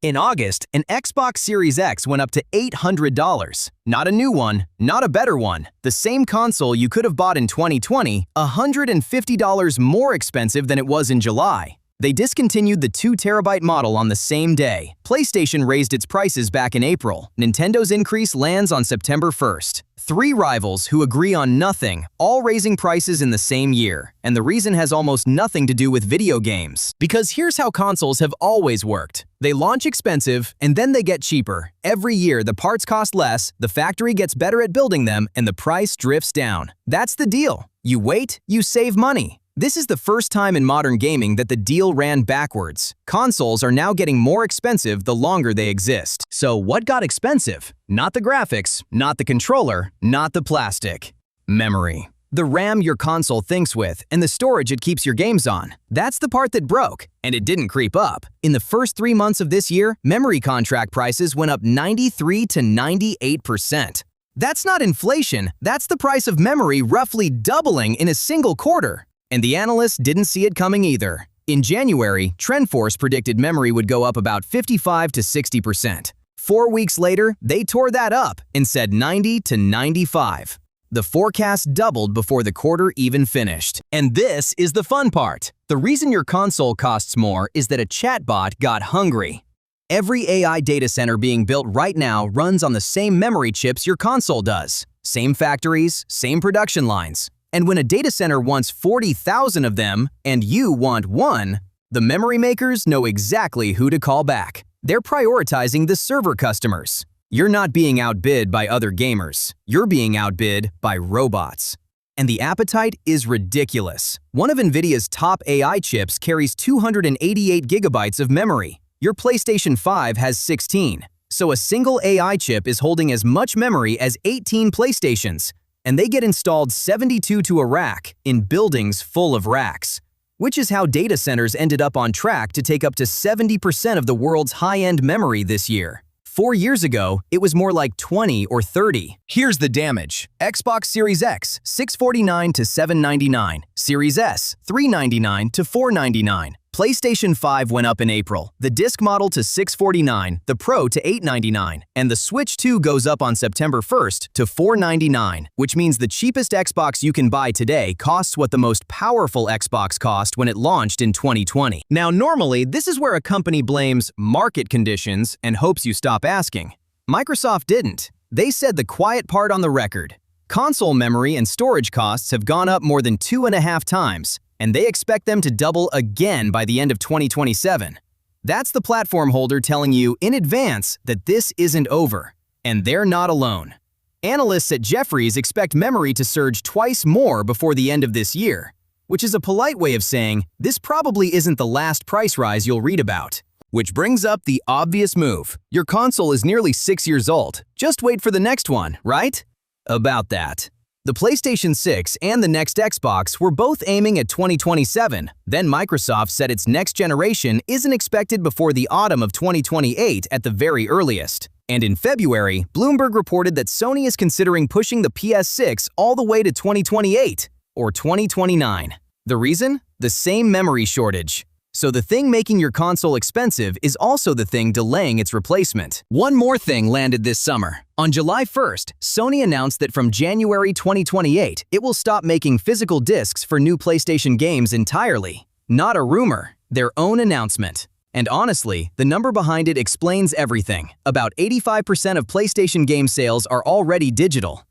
In August, an Xbox Series X went up to $800. Not a new one, not a better one. The same console you could have bought in 2020, $150 more expensive than it was in July. They discontinued the 2TB model on the same day. PlayStation raised its prices back in April. Nintendo's increase lands on September 1st. Three rivals who agree on nothing, all raising prices in the same year. And the reason has almost nothing to do with video games. Because here's how consoles have always worked. They launch expensive, and then they get cheaper. Every year, the parts cost less, the factory gets better at building them, and the price drifts down. That's the deal. You wait, you save money. This is the first time in modern gaming that the deal ran backwards. Consoles are now getting more expensive the longer they exist. So what got expensive? Not the graphics, not the controller, not the plastic. Memory. The RAM your console thinks with and the storage it keeps your games on. That's the part that broke, and it didn't creep up. In the first 3 months of this year, memory contract prices went up 93 to 98%. That's not inflation, that's the price of memory roughly doubling in a single quarter. And the analysts didn't see it coming either. In January, TrendForce predicted memory would go up about 55 to 60%. 4 weeks later, they tore that up and said 90 to 95. The forecast doubled before the quarter even finished. And this is the fun part. The reason your console costs more is that a chatbot got hungry. Every AI data center being built right now runs on the same memory chips your console does. Same factories, same production lines. And when a data center wants 40,000 of them, and you want one, the memory makers know exactly who to call back. They're prioritizing the server customers. You're not being outbid by other gamers. You're being outbid by robots. And the appetite is ridiculous. One of Nvidia's top AI chips carries 288 gigabytes of memory. Your PlayStation 5 has 16. So a single AI chip is holding as much memory as 18 PlayStations. And they get installed 72 to a rack in buildings full of racks, which is how data centers ended up on track to take up to 70% of the world's high-end memory this year. 4 years ago, it was more like 20 or 30. Here's the damage. Xbox Series X, $649 to $799. Series S, $399 to $499. PlayStation 5 went up in April, the disc model to $649, the Pro to $899, and the Switch 2 goes up on September 1st to $499, which means the cheapest Xbox you can buy today costs what the most powerful Xbox cost when it launched in 2020. Now, normally, this is where a company blames market conditions and hopes you stop asking. Microsoft didn't. They said the quiet part on the record. Console memory and storage costs have gone up more than 2.5 times. And they expect them to double again by the end of 2027. That's the platform holder telling you in advance that this isn't over. And they're not alone. Analysts at Jefferies expect memory to surge twice more before the end of this year, which is a polite way of saying this probably isn't the last price rise you'll read about. Which brings up the obvious move. Your console is nearly 6 years old. Just wait for the next one, right? About that. The PlayStation 6 and the next Xbox were both aiming at 2027. Then Microsoft said its next generation isn't expected before the autumn of 2028 at the very earliest. And in February, Bloomberg reported that Sony is considering pushing the PS6 all the way to 2028 or 2029. The reason? The same memory shortage. So the thing making your console expensive is also the thing delaying its replacement. One more thing landed this summer. On July 1st, Sony announced that from January 2028, it will stop making physical discs for new PlayStation games entirely. Not a rumor, their own announcement. And honestly, the number behind it explains everything. About 85% of PlayStation game sales are already digital.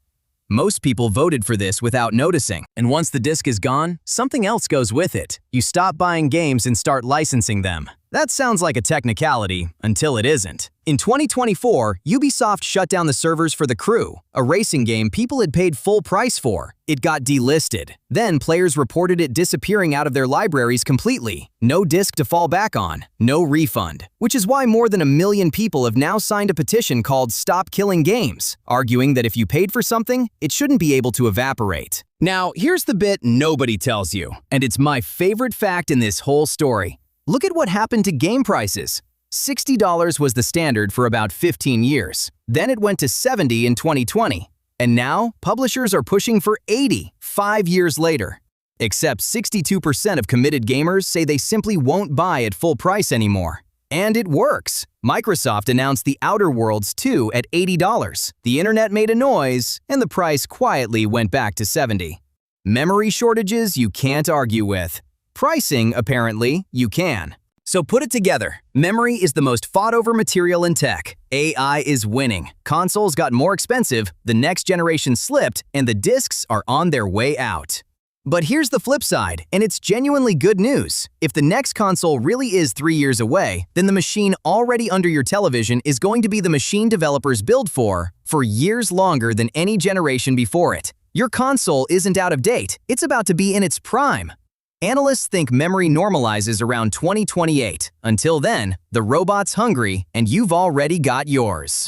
Most people voted for this without noticing. And once the disc is gone, something else goes with it. You stop buying games and start licensing them. That sounds like a technicality, until it isn't. In 2024, Ubisoft shut down the servers for The Crew, a racing game people had paid full price for. It got delisted. Then players reported it disappearing out of their libraries completely. No disc to fall back on, no refund. Which is why more than 1 million people have now signed a petition called Stop Killing Games, arguing that if you paid for something, it shouldn't be able to evaporate. Now, here's the bit nobody tells you, and it's my favorite fact in this whole story. Look at what happened to game prices. $60 was the standard for about 15 years. Then it went to $70 in 2020. And now, publishers are pushing for $80 5 years later. Except 62% of committed gamers say they simply won't buy at full price anymore. And it works. Microsoft announced The Outer Worlds 2 at $80. The internet made a noise, and the price quietly went back to $70. Memory shortages you can't argue with. Pricing, apparently, you can. So put it together. Memory is the most fought-over material in tech. AI is winning. Consoles got more expensive, the next generation slipped, and the discs are on their way out. But here's the flip side, and it's genuinely good news. If the next console really is 3 years away, then the machine already under your television is going to be the machine developers build for years longer than any generation before it. Your console isn't out of date, it's about to be in its prime. Analysts think memory normalizes around 2028. Until then, the robot's hungry, and you've already got yours.